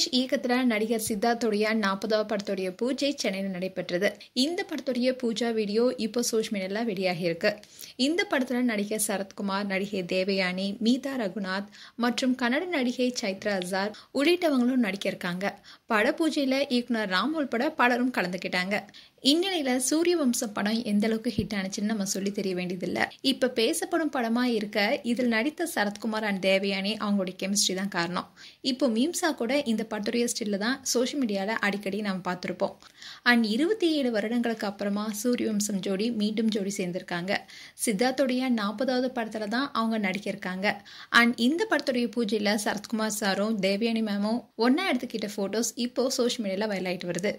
வெங்கடேஷ் இயக்கத்துல நடிகர் சித்தார்த்துடைய 40வது படத்துடைய பூஜை சென்னையில் நடைபெற்றது. இந்த படத்துடைய பூஜா வீடியோ இப்போ சோஷியல் மீடியால வெளியாகி இருக்கு. இந்த படத்துல நடிகர் சரத்குமார், நடிகை தேவயானி, மீதா ரகுநாத் மற்றும் கன்னட நடிகை சைத்ரா அசார் உள்ளிட்டவங்களும் நடிக்க இருக்காங்க. பட பூஜையில இயக்குனர் ராம் உள்பட பலரும் கலந்துக்கிட்டாங்க. இந்நிலையில சூரிய வம்சம் படம் எந்த அளவுக்கு ஹிட் ஆனிச்சுன்னு நம்ம சொல்லி தெரிய வேண்டியதில்லை. இப்ப பேசப்படும் படமா இருக்க இதில் நடித்த சரத்குமார் அண்ட் தேவயானி அவங்களுடைய கெமிஸ்ட்ரி தான் காரணம். இப்போ மீம்ஸா கூட இந்த படத்துடைய ஸ்டில்ல தான் சோஷியல் மீடியால அடிக்கடி நம்ம பார்த்திருப்போம். அண்ட் 27 வருடங்களுக்கு அப்புறமா சூரிய வம்சம் ஜோடி மீண்டும் ஜோடி சேர்ந்திருக்காங்க. சித்தார்த்துடைய 40வது படத்துல தான் அவங்க நடிக்க இருக்காங்க. அண்ட் இந்த படத்துடைய பூஜையில சரத்குமார் சாரும் தேவயானி மேமும் ஒன்னா எடுத்துக்கிட்ட போட்டோஸ் இப்போ சோஷியல் மீடியால வைரல் ஆயிட்டு வருது.